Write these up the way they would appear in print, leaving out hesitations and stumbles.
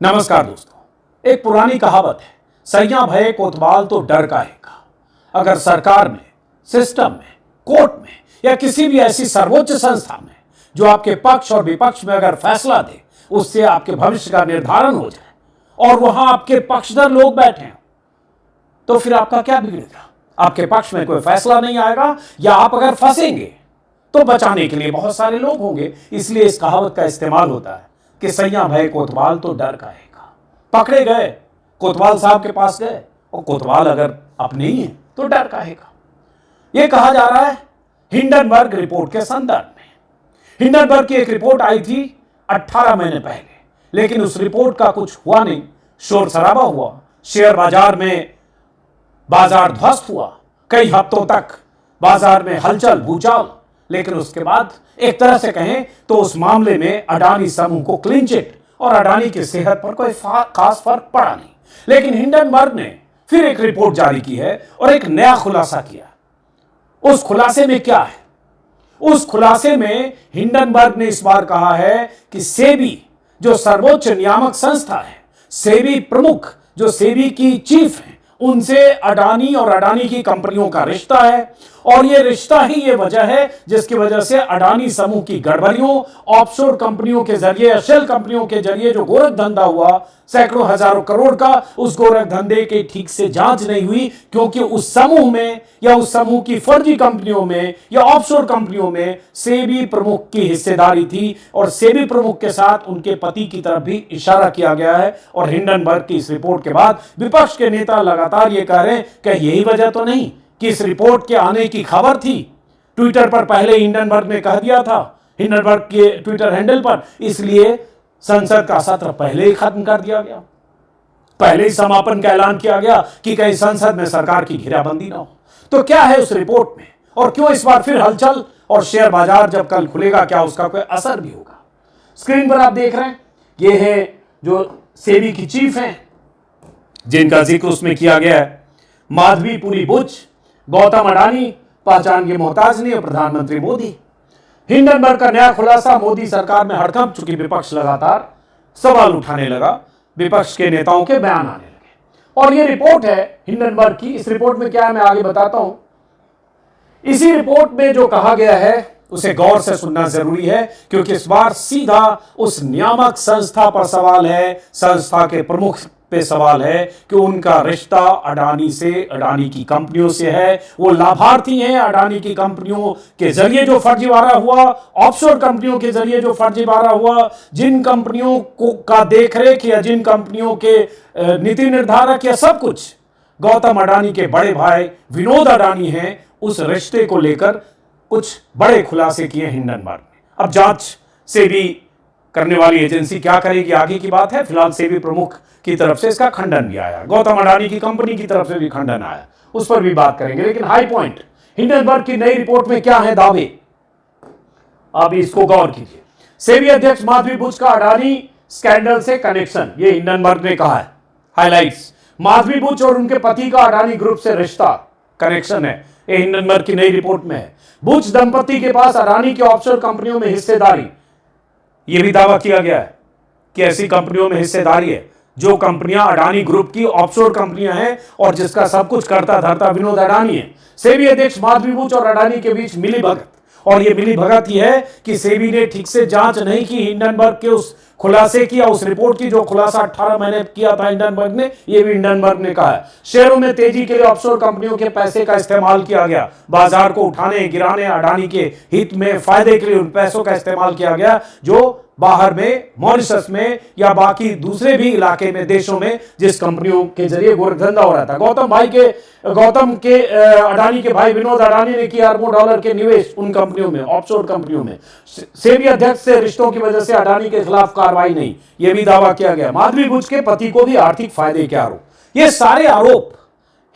नमस्कार दोस्तों। एक पुरानी कहावत है, सैया भये कोतवाल तो डर काहेगा। अगर सरकार में, सिस्टम में, कोर्ट में या किसी भी ऐसी सर्वोच्च संस्था में जो आपके पक्ष और विपक्ष में अगर फैसला दे, उससे आपके भविष्य का निर्धारण हो जाए और वहां आपके पक्षधर लोग बैठे हैं, तो फिर आपका क्या बिगड़ेगा? आपके पक्ष में कोई फैसला नहीं आएगा या आप अगर फंसेंगे तो बचाने के लिए बहुत सारे लोग होंगे। इसलिए इस कहावत का इस्तेमाल होता है कि सैया भये कोतवाल तो डर काहेगा। पकड़े गए, कोतवाल साहब के पास गए और कोतवाल अगर अपने ही हैं तो डर काहेगा। यह कहा जा रहा है हिंडनबर्ग रिपोर्ट के संदर्भ में। हिंडनबर्ग की एक रिपोर्ट आई थी 18 महीने पहले, लेकिन उस रिपोर्ट का कुछ हुआ नहीं। शोर शराबा हुआ, शेयर बाजार में बाजार ध्वस्त हुआ, कई हफ्तों तक बाजार में हलचल भूचाल, लेकिन उसके बाद एक तरह से कहें तो उस मामले में अडानी समूह को क्लीन चिट और अडानी की सेहत पर कोई खास फर्क पड़ा नहीं। लेकिन हिंडनबर्ग ने फिर एक रिपोर्ट जारी की है और एक नया खुलासा किया। उस खुलासे में क्या है? उस खुलासे में हिंडनबर्ग ने इस बार कहा है कि सेबी जो सर्वोच्च नियामक संस्था है, सेबी प्रमुख जो सेबी की चीफ है, उनसे अडानी और अडानी की कंपनियों का रिश्ता है और यह रिश्ता ही ये वजह है जिसकी वजह से अडानी समूह की गड़बड़ियों, ऑफशोर कंपनियों के जरिए, शेल कंपनियों के जरिए जो गोरख धंधा हुआ सैकड़ों हजारों करोड़ का, उस गोरख धंधे की ठीक से जांच नहीं हुई, क्योंकि उस समूह में या उस समूह की फर्जी कंपनियों में या ऑफशोर कंपनियों में सेबी प्रमुख की हिस्सेदारी थी और सेबी प्रमुख के साथ उनके पति की तरफ भी इशारा किया गया है। और हिंडनबर्ग की इस रिपोर्ट के बाद विपक्ष के नेता लगातार ये कह रहे हैं कि यही वजह तो नहीं कि इस रिपोर्ट के आने की खबर थी। ट्विटर पर पहले हिंडनबर्ग ने कह दिया था, हिंडनबर्ग के ट्विटर हैंडल पर, इसलिए संसद का सत्र पहले ही खत्म कर दिया गया, पहले ही समापन का ऐलान किया गया कि कहीं संसद में सरकार की घेराबंदी ना हो। तो क्या है उस रिपोर्ट में और क्यों इस बार फिर हलचल? और शेयर बाजार जब कल खुलेगा क्या उसका कोई असर भी होगा? स्क्रीन पर आप देख रहे हैं, ये है जो सेबी की चीफ हैं जिनका जिक्र उसमें किया गया है, माधवीपुरी बुच, गौतम अडानी, पहचान के मोहताज नहीं और प्रधानमंत्री मोदी। हिंडनबर्ग का नया खुलासा मोदी सरकार में हड़कंप, चुकी विपक्ष लगातार सवाल उठाने लगा, विपक्ष के नेताओं के बयान आने लगे। और यह रिपोर्ट है हिंडनबर्ग की। इस रिपोर्ट में क्या है मैं आगे बताता हूं। इसी रिपोर्ट में जो कहा गया है उसे गौर से सुनना जरूरी है, क्योंकि इस बार सीधा उस नियामक संस्था पर सवाल है, संस्था के प्रमुख पे सवाल है कि उनका रिश्ता अडानी से, अडानी की कंपनियों से है। वो लाभार्थी हैं अडानी की कंपनियों के जरिए जो फर्जीवाड़ा हुआ, ऑफशोर कंपनियों के जरिए जो फर्जीवाड़ा हुआ, जिन कंपनियों को का देखरेख या जिन कंपनियों के नीति निर्धारक या सब कुछ गौतम अडानी के बड़े भाई विनोद अडानी हैं, उस रिश्ते को लेकर कुछ बड़े खुलासे किए हिंडनबर्ग ने। अब जांच सेबी करने वाली एजेंसी क्या करेगी आगे की बात है। फिलहाल सेबी प्रमुख की तरफ से इसका खंडन भी आया, गौतम अडानी की कंपनी की तरफ से भी खंडन आया, उस पर भी बात करेंगे। लेकिन हाई पॉइंट हिंडनबर्ग की नई रिपोर्ट में क्या है दावे, आप इसको गौर कीजिए। सेबी अध्यक्ष माधवी बुच का अडानी स्कैंडल से कनेक्शन, ये हिंडनबर्ग ने कहा है। हाइलाइट्स, माधवी बुच और उनके पति का अडानी ग्रुप से रिश्ता, कनेक्शन है, ये हिंडनबर्ग की नई रिपोर्ट में है। बुच दंपति के पास अडानी की ऑफशोर कंपनियों में हिस्सेदारी, यह भी दावा किया गया है कि ऐसी कंपनियों में हिस्सेदारी है जो कंपनियां अडानी ग्रुप की ऑफशोर कंपनियां हैं और जिसका सब कुछ करता धरता विनोद अडानी है। सेबी अध्यक्ष माधवी बुच और अडानी के बीच मिली भगत, और यह मिली भगत ही है कि सेबी ने ठीक से जांच नहीं की हिंडनबर्ग के उस खुलासे किया, उस रिपोर्ट की जो खुलासा 18 महीने किया था हिंडनबर्ग ने। यह भी हिंडनबर्ग ने कहा है शेयरों में तेजी के लिए ऑफशोर कंपनियों के पैसे का इस्तेमाल किया गया, बाजार को उठाने गिराने, अडानी के हित में फायदे के लिए उन पैसों का इस्तेमाल किया गया जो बाहर में, मॉरिशस में या बाकी दूसरे भी इलाके में, देशों में जिस कंपनियों के जरिए गोरख धंधा हो रहा था। गौतम के अडानी के भाई विनोद अडानी ने किया अरबों डॉलर के निवेश उन कंपनियों में, ऑफशोर कंपनियों में। सेबी अध्यक्ष से रिश्तों की वजह से अडानी के खिलाफ कार्रवाई नहीं, यह भी दावा किया गया। माधवी बुच के पति को भी आर्थिक फायदे के आरोप, ये सारे आरोप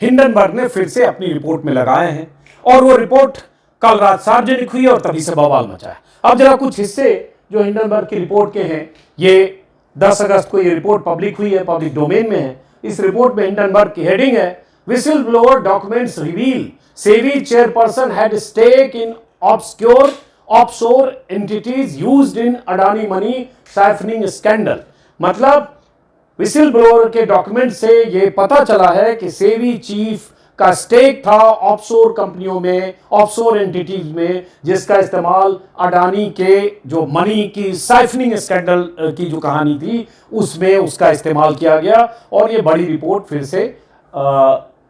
हिंडनबर्ग ने फिर से अपनी रिपोर्ट में लगाए हैं और वो रिपोर्ट कल रात सार्वजनिक हुई और तभी से बवाल मचा है। अब जरा कुछ हिस्से जो हिंडनबर्ग की रिपोर्ट के हैं, ये 10 अगस्त को ये रिपोर्ट पब्लिक हुई है, पब्लिक डोमेन में है। इस रिपोर्ट में हिंडनबर्ग की हेडिंग है, whistle blower documents reveal SEBI chairperson had stake in obscure offshore entities used in Adani money siphoning scandal. मतलब विसिल ब्लोअर के डॉक्यूमेंट से यह पता चला है कि सेबी चीफ का स्टेक था ऑफशोर कंपनियों में, ऑफशोर एंटिटीज में, जिसका इस्तेमाल अडानी के जो मनी की साइफनिंग स्कैंडल की जो कहानी थी उसमें उसका इस्तेमाल किया गया। और ये बड़ी रिपोर्ट फिर से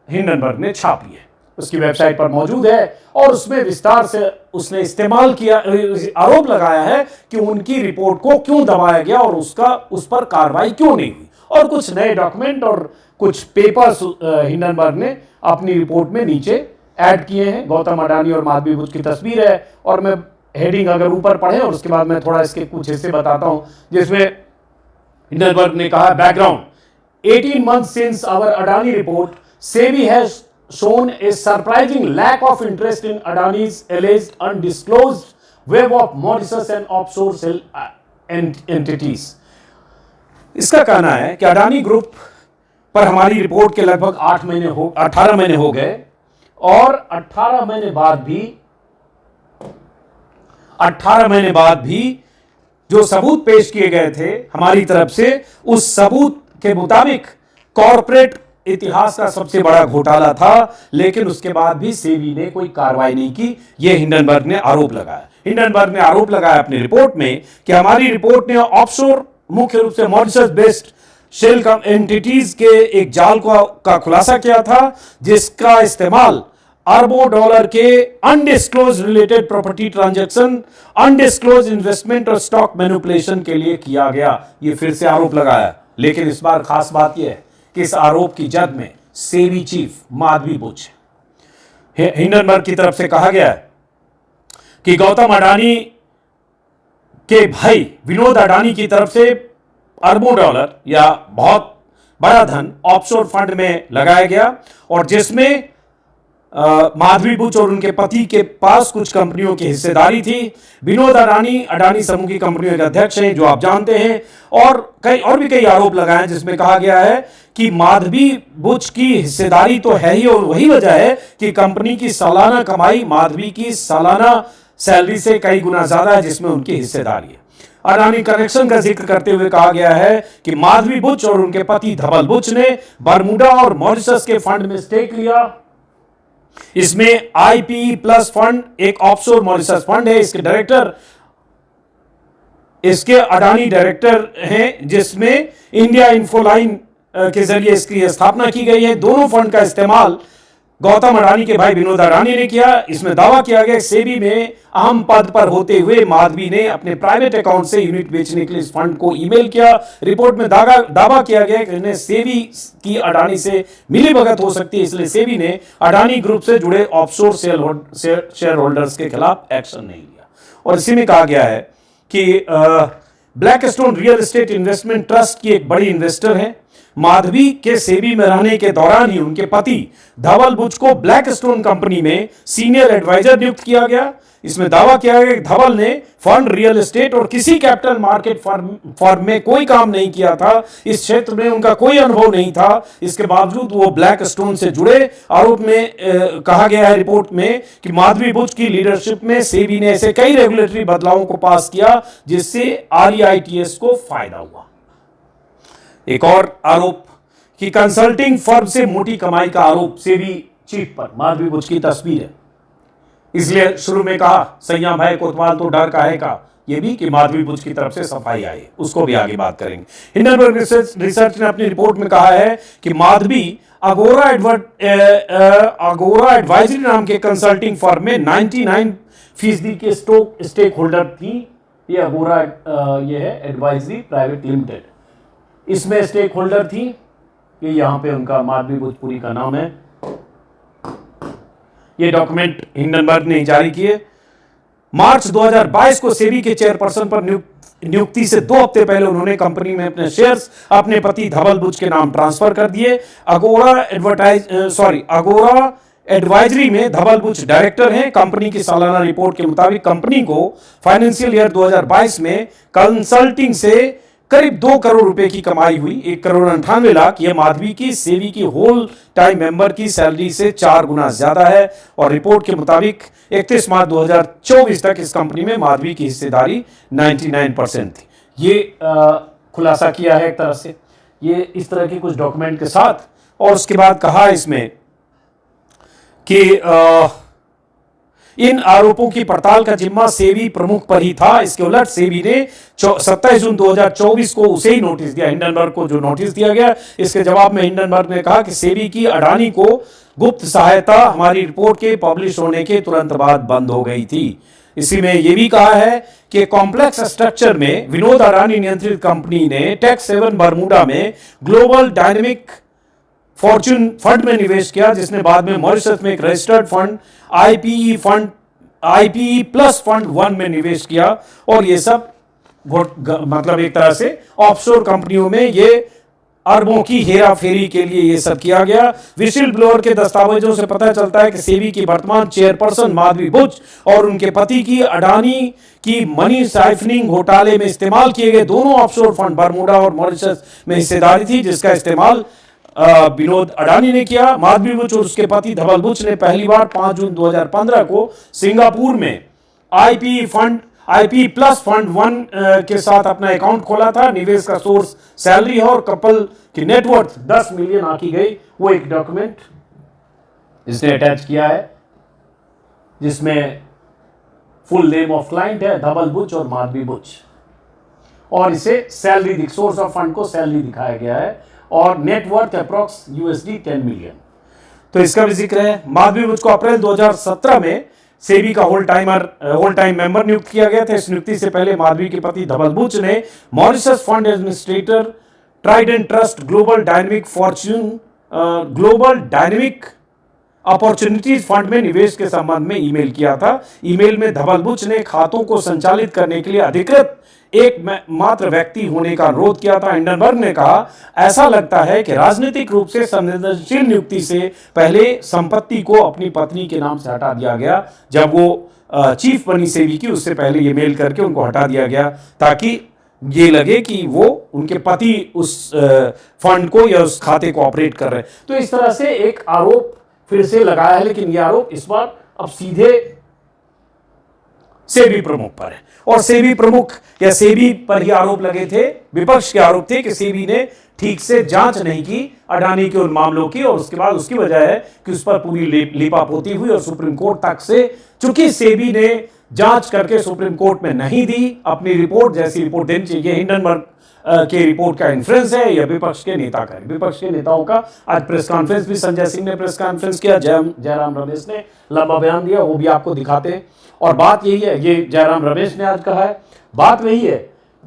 हिंडनबर्ग ने छापी है, उसकी वेबसाइट पर मौजूद है और उसमें विस्तार से उसने इस्तेमाल किया, आरोप लगाया है कि उनकी रिपोर्ट को क्यों दबाया गया और उस पर कार्रवाई क्यों नहीं हुई। और कुछ नए डॉक्यूमेंट और कुछ पेपर्स हिंडनबर्ग ने अपनी रिपोर्ट में नीचे ऐड किए हैं। गौतम अडानी और माधवी बुच की तस्वीर है और मैं हेडिंग अगर ऊपर पढ़े और उसके बाद मैं थोड़ा इसके कुछ हिस्से बताता हूं, जिसमें हिंडनबर्ग ने कहा background 18 months since our Adani report, SEBI has shown a surprising lack of interest in Adani's alleged undisclosed web of Mauritius and offshore cell entities. इसका कहना है कि अडानी ग्रुप पर हमारी रिपोर्ट के लगभग 18 महीने हो गए और 18 महीने बाद भी जो सबूत पेश किए गए थे हमारी तरफ से, उस सबूत के मुताबिक कॉर्पोरेट इतिहास का सबसे बड़ा घोटाला था, लेकिन उसके बाद भी सेबी ने कोई कार्रवाई नहीं की। यह हिंडनबर्ग ने आरोप लगाया। हिंडनबर्ग ने आरोप लगाया अपनी रिपोर्ट में कि हमारी रिपोर्ट ने ऑफशोर, मुख्य रूप से मॉरिशस बेस्ड शेल एंटिटीज के एक जाल का खुलासा किया था, जिसका इस्तेमाल अरबों डॉलर के undisclosed related property transaction, undisclosed investment और स्टॉक मैनिपुलेशन के लिए किया गया। ये फिर से आरोप लगाया, लेकिन इस बार खास बात यह है कि इस आरोप की जद में सेबी चीफ माधवी बुच है। हिंडनबर्ग की तरफ से कहा गया है कि गौतम अडानी के भाई विनोद अडानी की तरफ से अरबों डॉलर या बहुत बड़ा धन ऑफशोर फंड में लगाया गया और जिसमें माधवी बुच और उनके पति के पास कुछ कंपनियों की हिस्सेदारी थी। विनोद अडानी अडानी समूह की कंपनियों के अध्यक्ष हैं, जो आप जानते हैं, और कई आरोप लगाए हैं, जिसमें कहा गया है कि माधवी बुच की हिस्सेदारी तो है ही और वही वजह है कि कंपनी की सालाना कमाई माधवी की सालाना सैलरी से कई गुना ज्यादा है, जिसमें उनकी हिस्सेदारी है। अडानी कनेक्शन का जिक्र करते हुए कहा गया है कि माधवी बुच और उनके पति धवल बुच ने बरमूडा और मॉरिशस के फंड में स्टेक लिया। इसमें आईपी प्लस फंड एक ऑफशोर मॉरिशस फंड है, इसके अडानी डायरेक्टर हैं, जिसमें इंडिया इन्फोलाइन के जरिए इसकी स्थापना की गई है। दोनों फंड का इस्तेमाल गौतम अडानी के भाई विनोद अडानी ने किया। इसमें दावा किया गया सेबी में अहम पद पर होते हुए माधवी ने अपने प्राइवेट अकाउंट से यूनिट बेचने के लिए इस फंड को ईमेल किया। रिपोर्ट में दावा किया गया कि इन्हें सेबी की अडानी से मिलीभगत हो सकती है, इसलिए सेबी ने अडानी ग्रुप से जुड़े ऑफशोर शेयर होल्डर्स के खिलाफ एक्शन नहीं लिया। और इसी में कहा गया है कि Blackstone real estate investment trust की एक बड़ी इन्वेस्टर है। माधवी के सेबी में रहने के दौरान ही उनके पति धवल बुच को ब्लैकस्टोन कंपनी में सीनियर एडवाइजर नियुक्त किया गया। इसमें दावा किया गया कि धवल ने फंड, रियल एस्टेट और किसी कैपिटल मार्केट फर्म में कोई काम नहीं किया था। इस क्षेत्र में उनका कोई अनुभव नहीं था। इसके बावजूद वो ब्लैकस्टोन से जुड़े। आरोप में कहा गया है रिपोर्ट में कि माधवी बुच की लीडरशिप में सेबी ने ऐसे कई रेगुलेटरी बदलावों को पास किया जिससे REITs को फायदा हुआ। एक और आरोप कि कंसल्टिंग फर्म से मोटी कमाई का आरोप सेबी चीफ पर। माधवी बुच की तस्वीर है, इसलिए शुरू में कहा सैया भाई कोतवाल तो डर काहे का, यह भी कि माधवी बुच की तरफ से सफाई आई, उसको भी आगे बात करेंगे। हिंडनबर्ग रिसर्च ने अपनी रिपोर्ट में कहा है कि माधवी अगोरा एडवाइजरी नाम के कंसल्टिंग फर्म में 99% के स्टेक होल्डर थी। ये अगोरा ये है एडवाइजरी प्राइवेट लिमिटेड, इसमें स्टेक होल्डर थी। ये यहां पे उनका माधवी भोजपुरी का नाम है। ये डॉक्यूमेंट हिंडनबर्ग ने जारी किए। मार्च 2022 को सेबी के चेयरपर्सन पर नियुक्ति से 2 हफ्ते पहले उन्होंने कंपनी में अपने शेयर्स अपने पति धवल बुच के नाम ट्रांसफर कर दिए। अगोरा एडवाइजरी में धवल बुच डायरेक्टर हैं। कंपनी की सालाना रिपोर्ट के मुताबिक कंपनी को फाइनेंशियल ईयर 2022 में कंसल्टिंग से करीब 2 करोड़ रुपए की कमाई हुई। 1,98,00,000 यह माधवी की सेबी की होल टाइम मेंबर की सैलरी से 4 गुना ज्यादा है। और रिपोर्ट के मुताबिक 31 मार्च 2024 तक इस कंपनी में माधवी की हिस्सेदारी 99% थी। ये खुलासा किया है एक तरह से। ये इस तरह के कुछ डॉक्यूमेंट के साथ। और उसके बाद कहा इसमें कि इन आरोपों की पड़ताल का जिम्मा सेबी प्रमुख पर ही था। इसके उलट सेबी ने 27 जून 2024 को उसे ही नोटिस दिया, हिंडनबर्ग को जो नोटिस दिया गया। इसके जवाब में हिंडनबर्ग ने कहा कि सेबी की अडानी को गुप्त सहायता हमारी रिपोर्ट के पब्लिश होने के तुरंत बाद बंद हो गई थी। इसी में यह भी कहा है कि कॉम्प्लेक्स स्ट्रक्चर में विनोद अडानी नियंत्रित कंपनी ने टैक्स हेवन बरमूडा में ग्लोबल डायनेमिक फॉर्च्यून फंड में निवेश किया, जिसने बाद में मॉरिशस में एक registered fund IPE plus fund 1 में निवेश किया। और ये सब मतलब एक तरह से ऑफशोर कंपनियों में ये अरबों की हेरा फेरी के लिए ये सब किया गया। विशिल ब्लोअर के दस्तावेजों से पता चलता है कि सेबी की वर्तमान चेयरपर्सन माधवी बुच और उनके पति की अडानी की मनी साइफनिंग घोटाले में इस्तेमाल किए गए दोनों ऑफशोर फंड बरमूडा और मॉरिशस में हिस्सेदारी थी, जिसका इस्तेमाल विनोद अडानी ने किया। माधवी बुच और उसके पति धवल बुच ने पहली बार 5 जून 2015 को सिंगापुर में आईपी प्लस फंड 1 के साथ अपना अकाउंट खोला था। निवेश का सोर्स सैलरी है और कपल की नेटवर्थ 10 मिलियन आकी गई। वो एक डॉक्यूमेंट इसने अटैच किया है जिसमें फुल नेम ऑफ क्लाइंट है धवल बुच और माधवी बुच, और इसे सैलरी सोर्स ऑफ फंड को सैलरी दिखाया गया है और नेटवर्थ अप्रोक्स USD 10 मिलियन। तो इसका भी जिक्र है। माधवी बुच को अप्रैल 2017 में सेबी का होल टाइम मेंबर नियुक्त किया गया था। इस नियुक्ति से पहले माधवी के पति धवल बुच ने Mauritius fund administrator Trident trust global dynamic opportunities fund में निवेश के संबंध में ईमेल किया था। ईमेल में धवल बुच ने खातों को संचालित करने के लिए अधिकृत एक मात्र व्यक्ति होने का अनुरोध किया था। हिंडनबर्ग ने कहा, ऐसा लगता है कि राजनीतिक रूप से संवेदनशील नियुक्ति से पहले संपत्ति को अपनी पत्नी के नाम से हटा दिया गया। जब वो चीफ बनी सेबी की, उससे पहले ये मेल करके उनको हटा दिया गया ताकि ये लगे कि वो उनके पति उस फंड को या उस खाते को ऑपरेट कर रहे हैं। तो इस तरह से एक आरोप फिर से लगाया है, लेकिन यह आरोप इस बार अब सीधे सेबी प्रमुख पर है। और सेबी प्रमुख या सेबी पर ही आरोप लगे थे, विपक्ष के आरोप थे कि सेबी ने ठीक से जांच नहीं की अडानी के उन मामलों की, और उसके बाद उसकी वजह है कि उस पर पूरी लीपापोती हुई और सुप्रीम कोर्ट तक से, चूंकि सेबी ने जांच करके सुप्रीम कोर्ट में नहीं दी अपनी रिपोर्ट, जैसी रिपोर्ट देनी चाहिए, हिंडनबर्ग के रिपोर्ट का इन्फ्लुएंस है या विपक्ष के नेता का। विपक्ष के नेताओं का आज प्रेस कॉन्फ्रेंस भी, संजय सिंह ने प्रेस कॉन्फ्रेंस किया, जयराम रमेश ने लंबा बयान दिया, वो भी आपको दिखाते हैं। और बात यही है, ये जयराम रमेश ने आज कहा है, बात वही है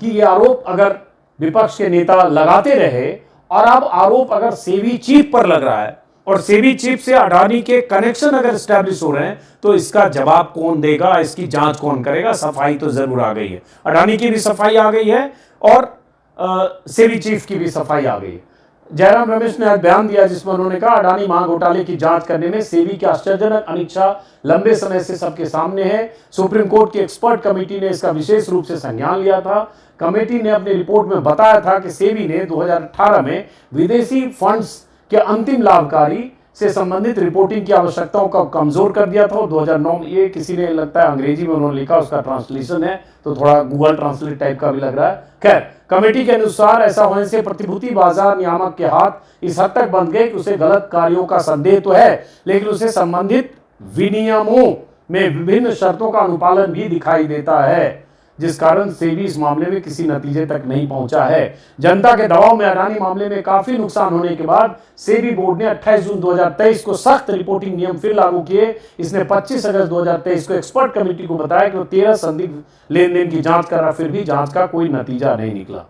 कि ये आरोप अगर विपक्ष के नेता लगाते रहे और अब आरोप अगर सेबी चीफ पर लग रहा है और सेबी चीफ से अडानी के कनेक्शन अगर एस्टैब्लिश हो रहे हैं, तो इसका जवाब कौन देगा, इसकी जांच कौन करेगा। सफाई तो जरूर आ गई है, अडानी की भी सफाई आ गई है और सेबी चीफ की भी सफाई आ गई है। जयराम रमेश ने आज बयान दिया जिसमें उन्होंने कहा, अडानी महाघोटाले की जांच करने में सेबी की आश्चर्यजनक अनिच्छा लंबे समय से सबके सामने है। सुप्रीम कोर्ट की एक्सपर्ट कमेटी ने इसका विशेष रूप से संज्ञान लिया था। कमेटी ने अपनी रिपोर्ट में बताया था कि सेबी ने 2018 में विदेशी फंड्स के अंतिम लाभकारी से संबंधित रिपोर्टिंग की आवश्यकताओं को कमजोर कर दिया था। 2009 में ये किसी ने, लगता है अंग्रेजी में उन्होंने लिखा, उसका ट्रांसलेशन है तो थोड़ा गूगल ट्रांसलेट टाइप का भी लग रहा है। खैर, कमेटी के अनुसार ऐसा होने से प्रतिभूति बाजार नियामक के हाथ इस हद तक बंध गए कि उसे गलत कार्यों का संदेह तो है, लेकिन उसे संबंधित विनियमों में विभिन्न शर्तों का अनुपालन भी दिखाई देता है, जिस कारण सेबी इस मामले में किसी नतीजे तक नहीं पहुंचा है। जनता के दबाव में अडानी मामले में काफी नुकसान होने के बाद सेबी बोर्ड ने 28 जून 2023 को सख्त रिपोर्टिंग नियम फिर लागू किए। इसने 25 अगस्त 2023 को एक्सपर्ट कमेटी को बताया कि वो 13 संदिग्ध लेन देन की जांच कर रहा, फिर भी जांच का कोई नतीजा नहीं निकला।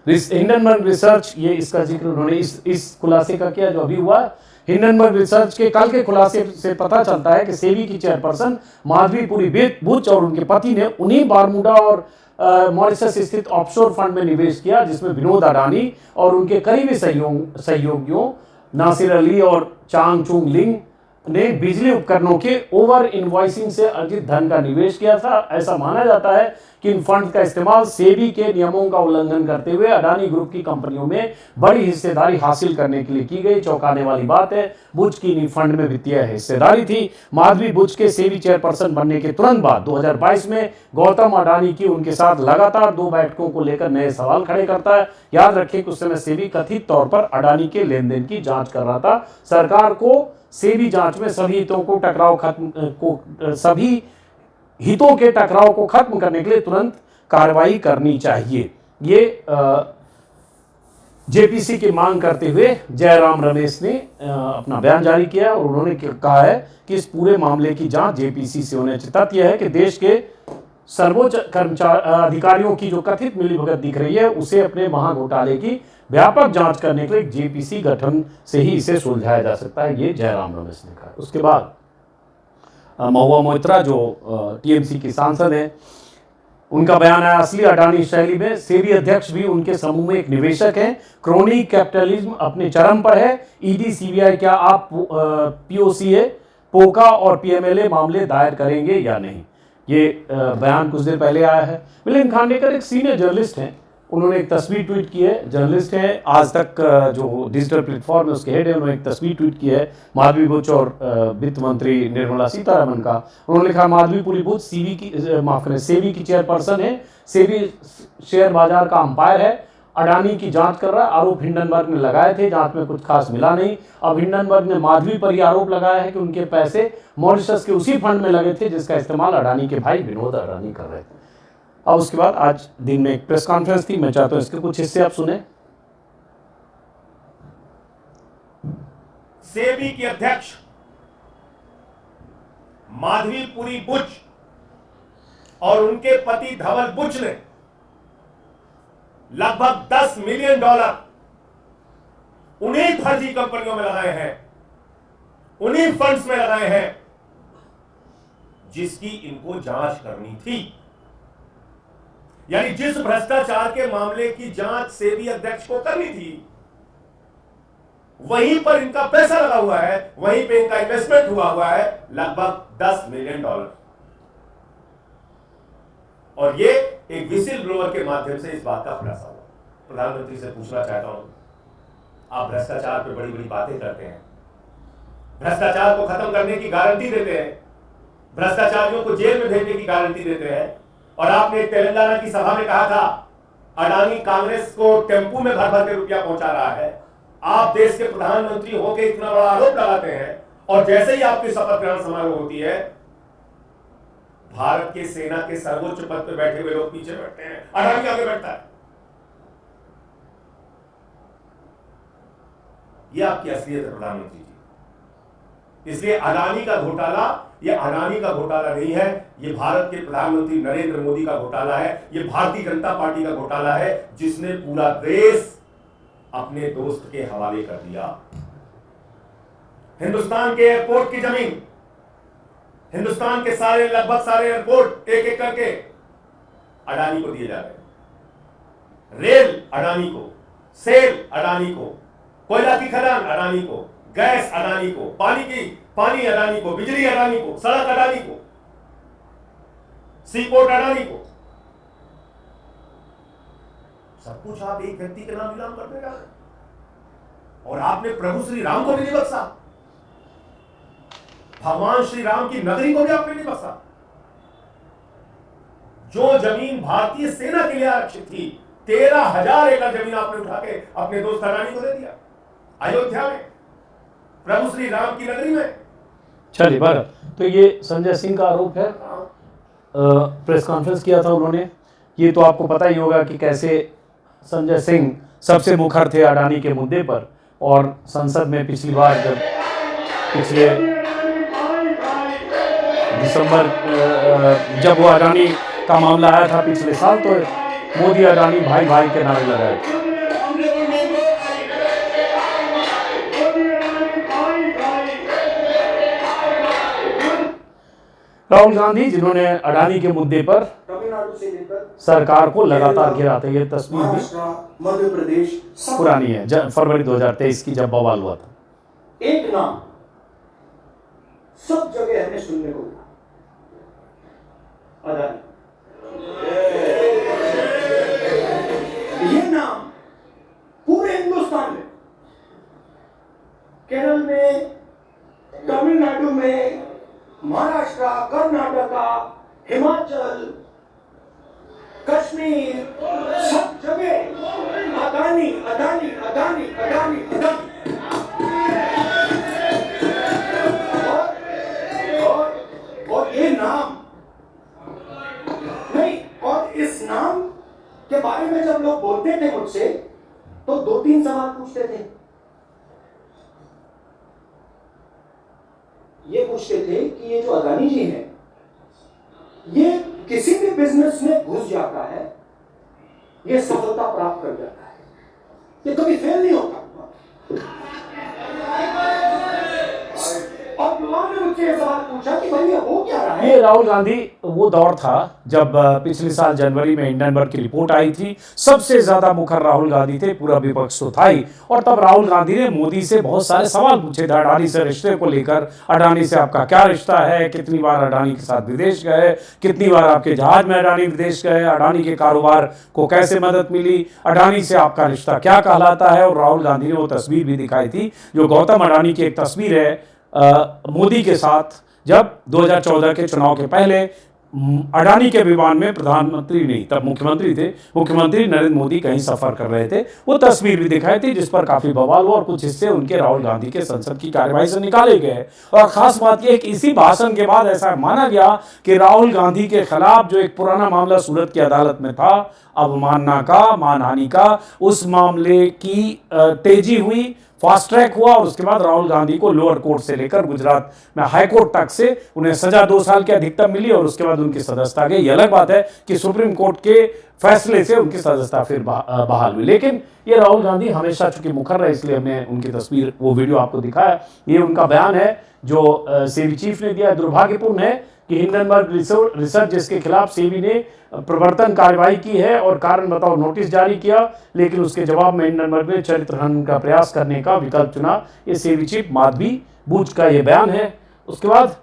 हिंडनबर्ग रिसर्च, ये इसका जिक्र उन्होंने इस खुलासे का किया जो अभी हुआ। हिंडनबर्ग रिसर्च के कल के खुलासे से पता चलता है कि सेबी की चेयरपर्सन माधवीपुरी बुच और उनके पति ने उन्हीं बारमूडा और मॉरिशस स्थित ऑफशोर फंड में निवेश किया, जिसमें विनोद अडानी और उनके करीबी सहयोगियों नासिर अली और चांग चुंग लिंग ने बिजली उपकरणों के ओवर इनवॉइसिंग से अर्जित धन का निवेश किया था। ऐसा माना जाता है कि इन फंड का इस्तेमाल सेबी के नियमों का उल्लंघन करते हुए अडानी ग्रुप की कंपनियों में बड़ी हिस्सेदारी हासिल करने के लिए की गई। चौंकाने वाली बात है, बुच की इन फंड में वित्तीय हिस्सेदारी थी। माधवी बुच के सेबी चेयरपर्सन बनने के तुरंत बाद 2022 में गौतम अडानी की उनके साथ लगातार 2 बैठकों को लेकर नए सवाल खड़े करता है। याद रखें कि उस समय सेबी कथित तौर पर अडानी के लेन देन की जांच कर रहा था। सरकार को सेबी जांच में सभी हितों के टकराव को खत्म करने के लिए तुरंत कार्रवाई करनी चाहिए। ये जेपीसी की मांग करते हुए जयराम रमेश ने अपना बयान जारी किया और उन्होंने कहा है कि इस पूरे मामले की जांच जेपीसी से होने चाहिए। तथ्य है कि देश के सर्वोच्च अधिकारियों की जो कथित मिलीभगत दिख रही है, उसे अपने महाघोटाले की व्यापक जांच करने के लिए जेपीसी गठन से ही इसे सुलझाया जा सकता है, ये जयराम रमेश ने कहा। उसके बाद महुआ मोइत्रा जो टीएमसी की सांसद हैं, उनका बयान है, असली अडानी शैली में सेबी अध्यक्ष भी उनके समूह में एक निवेशक हैं। क्रोनी कैपिटलिज्म अपने चरम पर है। ईडी सीबीआई क्या आप पीओसीए, पोका और पीएमएलए मामले दायर करेंगे या नहीं? ये बयान कुछ देर पहले आया है। मिलिंद खांडेकर एक सीनियर जर्नलिस्ट हैं, उन्होंने एक तस्वीर ट्वीट की है। जर्नलिस्ट हैं, आज तक जो डिजिटल प्लेटफॉर्म है उसके हेड है, उन्होंने एक तस्वीर ट्वीट की है माधवी बुच और वित्त मंत्री निर्मला सीतारमण का। उन्होंने लिखा, माधवी बुच सेबी की चेयरपर्सन है, सेबी शेयर बाजार का अंपायर है, अडानी की जांच कर रहा है। आरोप हिंडनबर्ग ने लगाए थे, जांच में कुछ खास मिला नहीं। अब हिंडनबर्ग ने माधवी पर यह आरोप लगाया है कि उनके पैसे मॉरिशस के उसी फंड में लगे थे जिसका इस्तेमाल अडानी के भाई विनोद अडानी कर रहे थे। और उसके बाद आज दिन में एक प्रेस कॉन्फ्रेंस थी, मैं चाहता हूं इसके कुछ हिस्से आप सुने। सेबी के अध्यक्ष माधवीपुरी बुच और उनके पति धवल बुच ने लगभग $10 मिलियन उन्हीं फर्जी कंपनियों में लगाए हैं, उन्हीं फंड्स में लगाए हैं जिसकी इनको जांच करनी थी। यानी जिस भ्रष्टाचार के मामले की जांच सेबी अध्यक्ष को करनी थी, वहीं पर इनका पैसा लगा हुआ है, वहीं पे इनका इन्वेस्टमेंट हुआ है लगभग $10 मिलियन। और ये एक विसिल ब्लोअर के माध्यम से इस बात का खुलासा हुआ। प्रधानमंत्री से पूछना चाहता हूं, आप भ्रष्टाचार पे बड़ी बड़ी बातें करते हैं, भ्रष्टाचार को खत्म करने की गारंटी देते हैं, भ्रष्टाचारियों को जेल में भेजने की गारंटी देते हैं, और आपने तेलंगाना की सभा में कहा था अडानी कांग्रेस को टेम्पू में भर भर के रुपया पहुंचा रहा है। आप देश के प्रधानमंत्री होकर इतना बड़ा आरोप लगाते हैं, और जैसे ही आपकी शपथ ग्रहण समारोह होती है, भारत के सेना के सर्वोच्च पद पर बैठे हुए लोग पीछे बैठते हैं, अडानी आगे बैठता है। यह आपकी असलियत है प्रधानमंत्री जी। इसलिए अडानी का घोटाला ये अडानी का घोटाला नहीं है, ये भारत के प्रधानमंत्री नरेंद्र मोदी का घोटाला है, ये भारतीय जनता पार्टी का घोटाला है, जिसने पूरा देश अपने दोस्त के हवाले कर दिया। हिंदुस्तान के एयरपोर्ट की जमीन, हिंदुस्तान के लगभग सारे एयरपोर्ट एक एक करके अडानी को दिए जा रहे हैं। रेल अडानी को, सेल अडानी को, कोयला की खदान अडानी को, गैस अडानी को, पानी अडानी को, बिजली अडानी को, सड़क अडानी को, सीपोर्ट अडानी को। सब कुछ आप एक व्यक्ति के नाम नीलाम करने जा रहे हैं। और आपने प्रभु श्री राम को भी नहीं बख्शा, भगवान श्री राम की नगरी को भी आपने नहीं बख्शा। जो जमीन भारतीय सेना के लिए आरक्षित थी, 13,000 एकड़ जमीन आपने उठा के अपने दोस्त अडानी को दे दिया, अयोध्या में, प्रभु श्री राम की नगरी में। चलिए बरं, तो ये संजय सिंह का आरोप है। प्रेस कॉन्फ्रेंस किया था उन्होंने। ये तो आपको पता ही होगा कि कैसे संजय सिंह सबसे मुखर थे अडानी के मुद्दे पर, और संसद में पिछली बार जब पिछले दिसंबर जब वो अडानी का मामला आया था पिछले साल, तो मोदी अडानी भाई भाई के नारे लगाए थे। राहुल गांधी, जिन्होंने अडानी के मुद्दे पर तमिलनाडु से लेकर सरकार को लगातार गिराते, ये तस्वीर भी मध्य प्रदेश पुरानी है, फरवरी 2023 की जब बवाल हुआ था। एक नाम सब जगह हमें सुनने को मिला। अदानी, ये नाम पूरे हिंदुस्तान में, केरल में, तमिलनाडु में, महाराष्ट्र, कर्नाटका, हिमाचल, कश्मीर, सब जगह अदानी अदानी अदानी अदानी अदानी। और ये नाम नहीं, और इस नाम के बारे में जब लोग बोलते थे मुझसे तो 2-3 सवाल पूछते थे। ये पूछते थे कि ये जो अदानी जी हैं, ये किसी भी बिजनेस में घुस जाता है, ये सफलता प्राप्त कर जाता है, ये कभी फेल नहीं होता। और युवा ने मुझसे ये सवाल पूछा कि भाई ये हो क्या रहा है। ये राहुल गांधी वो दौर था जब पिछले साल जनवरी में हिंडनबर्ग की रिपोर्ट आई थी। सबसे ज्यादा मुखर राहुल गांधी थे, पूरा विपक्ष तो था ही। और तब राहुल गांधी ने मोदी से बहुत सारे सवाल पूछे थे अडानी से रिश्ते को लेकर। अडानी से आपका क्या रिश्ता है, कितनी बार अडानी के साथ विदेश गए, कितनी बार आपके जहाज में अडानी विदेश गए, अडानी के कारोबार को कैसे मदद मिली, अडानी से आपका रिश्ता क्या कहलाता है। और राहुल गांधी ने वो तस्वीर भी दिखाई थी जो गौतम अडानी की एक तस्वीर है मोदी के साथ, जब 2014 के चुनाव के पहले अडानी के विमान में प्रधानमंत्री नहीं, तब मुख्यमंत्री थे, मुख्यमंत्री नरेंद्र मोदी कहीं सफर कर रहे थे। वो तस्वीर भी दिखाई थी जिस पर काफी बवाल हुआ और कुछ हिस्से उनके राहुल गांधी के संसद की कार्यवाही से निकाले गए। और खास बात यह कि इसी भाषण के बाद ऐसा माना गया कि राहुल गांधी के खिलाफ जो एक पुराना मामला सूरत की अदालत में था, अवमानना का, मानहानि का, उस मामले की तेजी हुई, फास्ट ट्रैक हुआ। और उसके बाद राहुल गांधी को लोअर कोर्ट से लेकर गुजरात में हाई कोर्ट तक से उन्हें सजा 2 साल की अधिकतम मिली और उसके बाद उनकी सदस्यता गई। ये अलग बात है कि सुप्रीम कोर्ट के फैसले से उनकी सदस्यता फिर बहाल हुई। लेकिन ये राहुल गांधी हमेशा चूंकि मुखर रहे, इसलिए हमने उनकी तस्वीर, वो वीडियो आपको दिखाया। ये उनका बयान है जो सेबी चीफ ने दिया। दुर्भाग्यपूर्ण है कि हिंडनबर्ग रिसर्च जिसके खिलाफ सेबी ने प्रवर्तन कार्रवाई की है और कारण बताओ नोटिस जारी किया, लेकिन उसके जवाब में हिंडनबर्ग ने चरित्र हनन का प्रयास करने का विकल्प चुना। ये सेबी चीफ माधवी बूच का ये बयान है। उसके बाद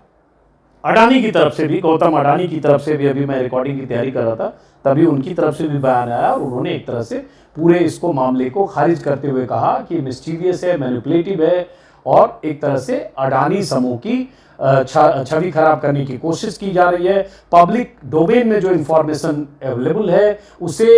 अडानी की तरफ से भी, गौतम अडानी की तरफ से भी, अभी मैं रिकॉर्डिंग की तैयारी कर रहा था तभी उनकी तरफ से भी बयान आया और उन्होंने एक तरह से पूरे इसको मामले को खारिज करते हुए कहा कि मिस्चीवियस है, मैनिपुलेटिव है और एक तरह से अडानी समूह की छवि खराब करने की कोशिश की जा रही है। पब्लिक डोमेन में जो इंफॉर्मेशन अवेलेबल है उसे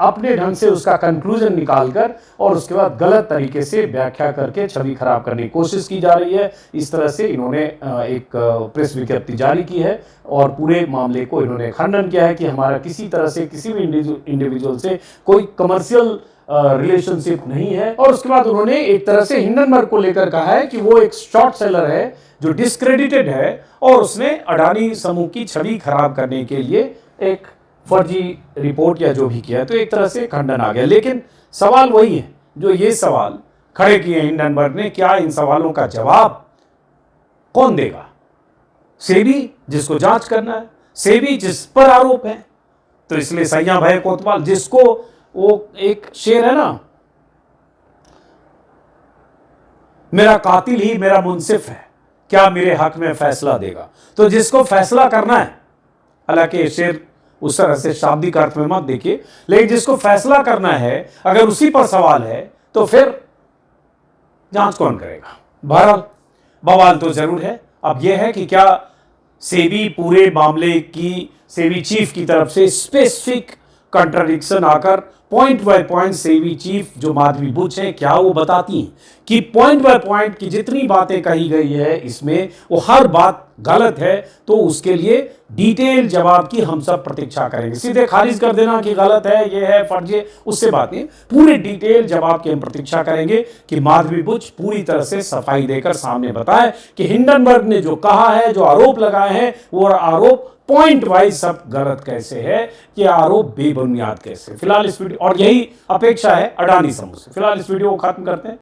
अपने ढंग से उसका कंक्लूजन निकालकर और उसके बाद गलत तरीके से व्याख्या करके छवि खराब करने की कोशिश की जा रही है। इस तरह से इन्होंने एक प्रेस विज्ञप्ति जारी की है और पूरे मामले को इन्होंने खंडन किया है कि हमारा किसी तरह से किसी भी इंडिविजुअल से कोई कमर्शियल रिलेशनशिप नहीं है। और उसके बाद उन्होंने एक तरह से हिंडनबर्ग को लेकर कहा है कि वो एक शॉर्ट सेलर है जो डिस्क्रेडिटेड है और उसने अडानी समूह की छवि खराब करने के लिए एक फर्जी रिपोर्ट या जो भी किया है। तो एक तरह से खंडन आ गया। लेकिन सवाल वही है जो ये सवाल खड़े किए हिंडनबर्ग ने, क्या इन सवालों का जवाब कौन देगा? सेबी जिसको जांच करना है, सेबी जिस पर आरोप है। तो इसलिए सैया भय कोतवाल, जिसको वो एक शेर है ना, मेरा कातिल ही मेरा मुंसिफ है, क्या मेरे हक में फैसला देगा? तो जिसको फैसला करना है, हालांकि शेर उस तरह से शाब्दिक अर्थ में मत देखिए, लेकिन जिसको फैसला करना है अगर उसी पर सवाल है तो फिर जांच कौन करेगा? बहरहाल बवाल तो जरूर है। अब यह है कि क्या सेबी पूरे मामले की, सेबी चीफ की तरफ से स्पेसिफिक कंट्राडिक्शन आकर point by point SEBI chief जो माधवी बुच हैं, क्या वो बताती हैं कि पॉइंट बाय पॉइंट की जितनी बातें कही गई है इसमें वो हर बात गलत है? तो उसके लिए डिटेल जवाब की हम सब प्रतीक्षा करेंगे। सीधे खारिज कर देना कि गलत है, ये है फर्जी, उससे बात नहीं। पूरे डिटेल जवाब की हम प्रतीक्षा करेंगे कि माधवी बुच पूरी तरह से सफाई देकर सामने बताए कि हिंडनबर्ग ने जो कहा है, जो आरोप लगाए हैं, वो आरोप पॉइंट वाइज सब गलत कैसे है, ये आरोप बेबुनियाद कैसे। फिलहाल इस वीडियो, और यही अपेक्षा है अडानी समूह से। फिलहाल इस वीडियो को खत्म करते हैं।